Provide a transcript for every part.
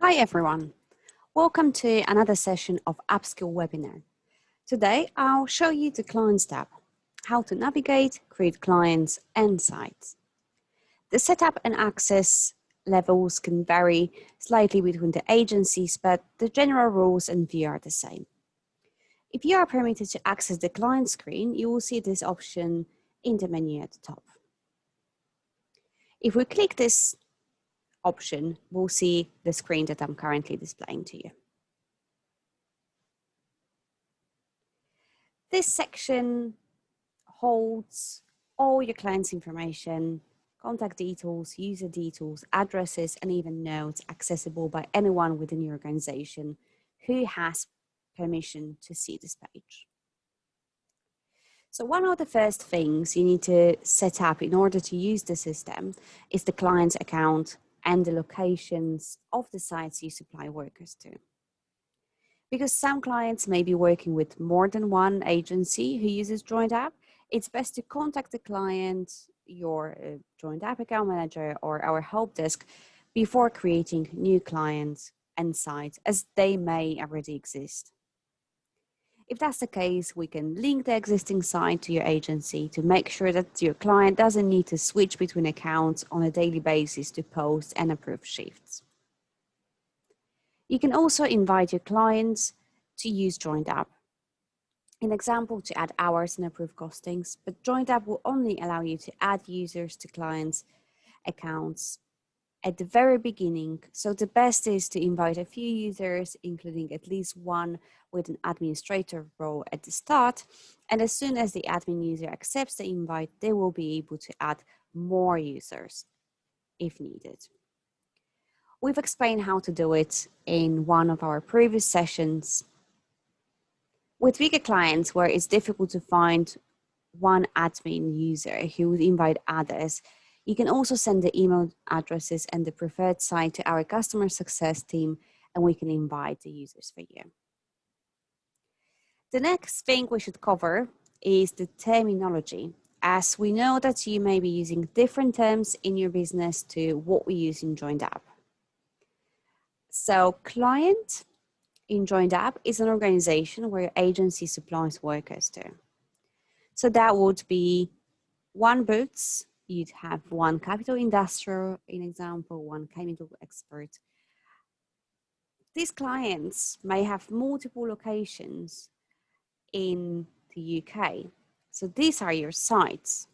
Hi everyone, welcome to another session of Upskill webinar. Today I'll show you the Clients tab, how to navigate, create clients and sites. The setup and access levels can vary slightly between the agencies, but the general rules and view are the same. If you are permitted to access the client screen, you will see this option in the menu at the top. If we click this option, we'll see the screen that I'm currently displaying to you. This section holds all your client's information, contact details, user details, addresses, and even notes accessible by anyone within your organization who has permission to see this page. So one of the first things you need to set up in order to use the system is the client's account and the locations of the sites you supply workers to. Because some clients may be working with more than one agency who uses Joint App, it's best to contact the client, your Joint App account manager, or our help desk before creating new clients and sites, as they may already exist. If that's the case, we can link the existing site to your agency to make sure that your client doesn't need to switch between accounts on a daily basis to post and approve shifts. You can also invite your clients to use Joint App. An example, to add hours and approve costings, but Joint App will only allow you to add users to clients' accounts at the very beginning. So the best is to invite a few users, including at least one with an administrator role at the start. And as soon as the admin user accepts the invite, they will be able to add more users if needed. We've explained how to do it in one of our previous sessions. With bigger clients where it's difficult to find one admin user who would invite others, you can also send the email addresses and the preferred site to our customer success team, and we can invite the users for you. The next thing we should cover is the terminology, as we know that you may be using different terms in your business to what we use in Joint App. So client in Joint App is an organization where your agency supplies workers to. So that would be one Boots, you'd have one Capital Industrial, in example, one Chemical Expert. These clients may have multiple locations in the UK. So these are your sites.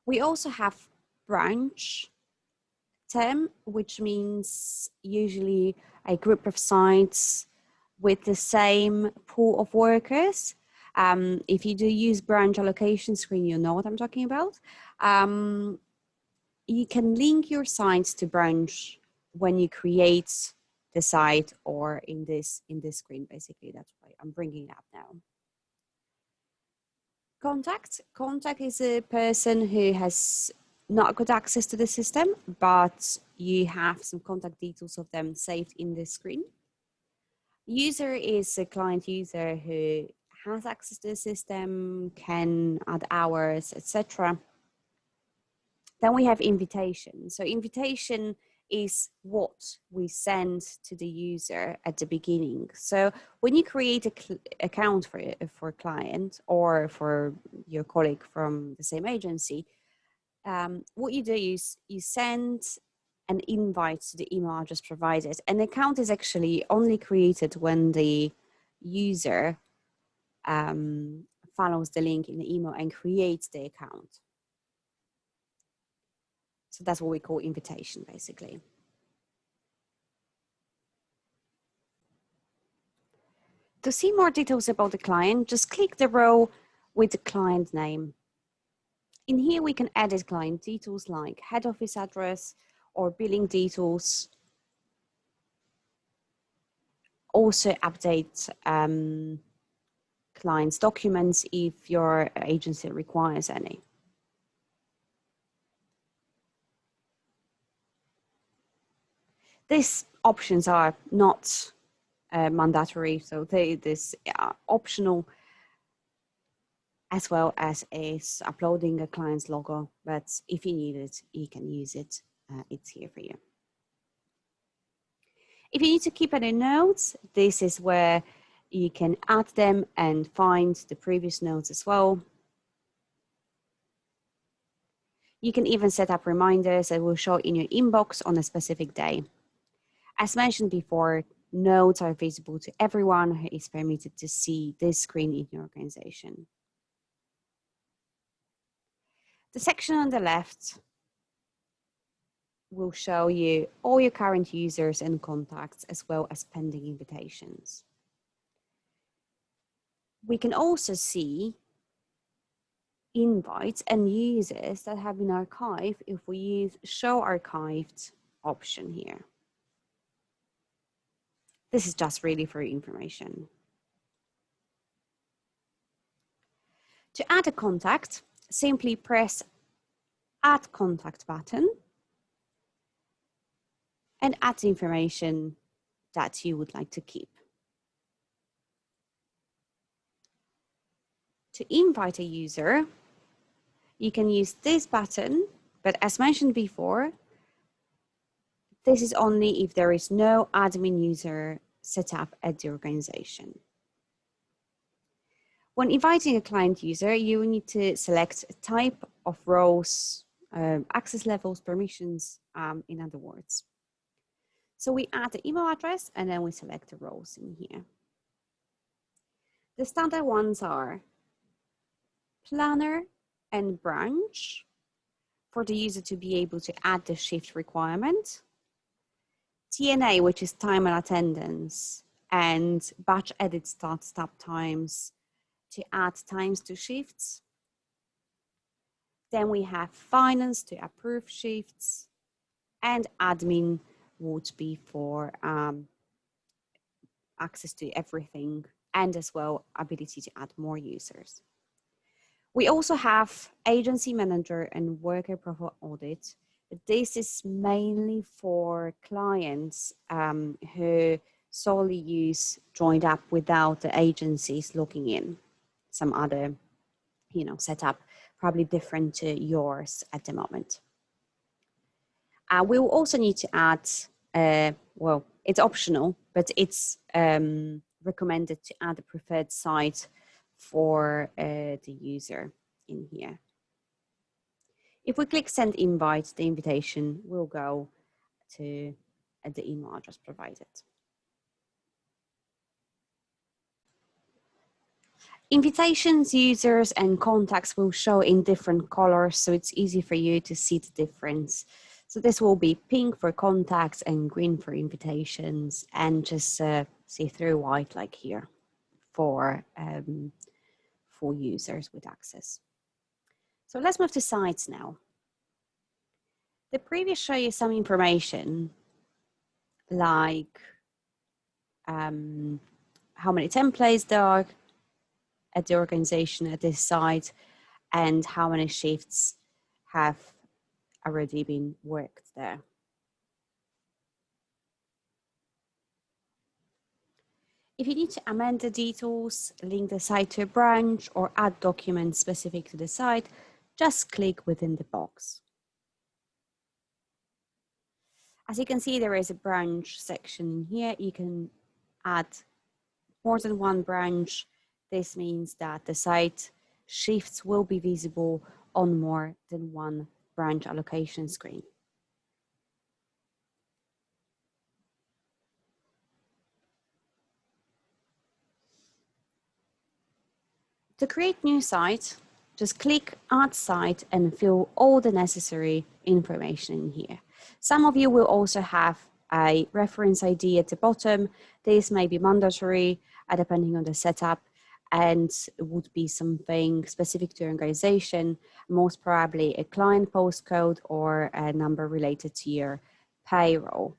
We also have branch term, which means usually a group of sites with the same pool of workers. If you do use branch allocation screen, you know what I'm talking about. You can link your sites to branch when you create the site, or in this screen, basically. That's why I'm bringing it up now. Contact is a person who has not got access to the system, but you have some contact details of them saved in the screen. User is a client user who has access to the system, can add hours, etc. Then we have invitation. So invitation is what we send to the user at the beginning. So when you create an account for a client or for your colleague from the same agency, what you do is you send an invite to the email address provided. An account is actually only created when the user follows the link in the email and creates the account. So that's what we call invitation, basically. To see more details about the client, just click the row with the client name. In here, we can edit client details like head office address or billing details. Also update client's documents if your agency requires any. These options are not mandatory, so this optional. as well as is uploading a client's logo. But if you need it, you can use it. It's here for you. If you need to keep any notes, this is where you can add them and find the previous notes as well. You can even set up reminders that will show in your inbox on a specific day. As mentioned before, notes are visible to everyone who is permitted to see this screen in your organization. The section on the left will show you all your current users and contacts, as well as pending invitations. We can also see invites and users that have been archived if we use show archived option here. This is just really for information. To add a contact, simply press Add Contact button and add the information that you would like to keep. To invite a user, you can use this button, but as mentioned before, this is only if there is no admin user set up at the organization. When inviting a client user, you will need to select a type of roles, access levels, permissions, in other words. So we add the email address and then we select the roles in here. The standard ones are planner and branch for the user to be able to add the shift requirement, TNA, which is time and attendance, and batch edit start stop times to add times to shifts. Then we have finance to approve shifts, and admin would be for access to everything, and as well ability to add more users. We also have agency manager and worker profile audit. This is mainly for clients who solely use joined up without the agencies looking in. Some other, setup, probably different to yours at the moment. We will also need to add, well, it's optional, but it's recommended to add a preferred site for the user in here. If we click send invite, the invitation will go to the email address provided. Invitations, users, and contacts will show in different colors, so it's easy for you to see the difference. So this will be pink for contacts and green for invitations, and just see through white like here for users with access. So let's move to sites now. The previous show you some information like how many templates there are at the organization at this site and how many shifts have already been worked there. If you need to amend the details, link the site to a branch, or add documents specific to the site, just click within the box. As you can see, there is a branch section here. You can add more than one branch. This means that the site shifts will be visible on more than one branch allocation screen. To create new site, just click Add Site and fill all the necessary information in here. Some of you will also have a reference ID at the bottom. This may be mandatory depending on the setup and would be something specific to your organization, most probably a client postcode or a number related to your payroll.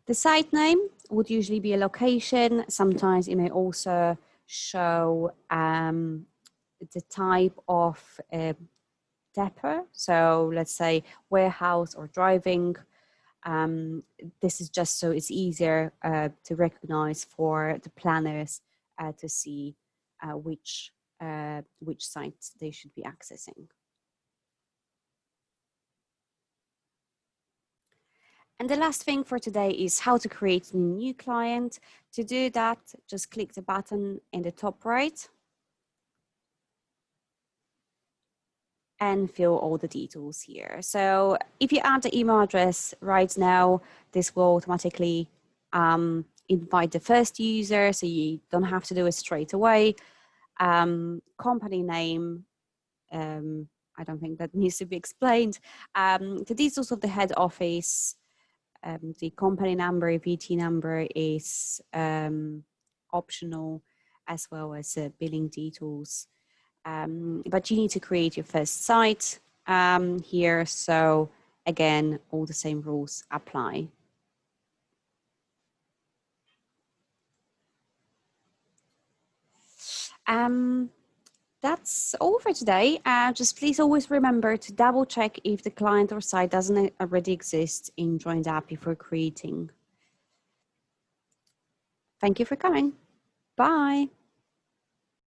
The site name would usually be a location. Sometimes it may also show the type of depot. So let's say warehouse or driving. This is just so it's easier to recognize for the planners to see which sites they should be accessing. And the last thing for today is how to create a new client. To do that, just click the button in the top right and fill all the details here. So if you add the email address right now, this will automatically invite the first user, so you don't have to do it straight away. Company name, I don't think that needs to be explained. The details of the head office, the company number, VT number is optional, as well as billing details. But you need to create your first site here. So again, all the same rules apply. That's all for today. Just please always remember to double check if the client or site doesn't already exist in Join the App before creating. Thank you for coming. Bye.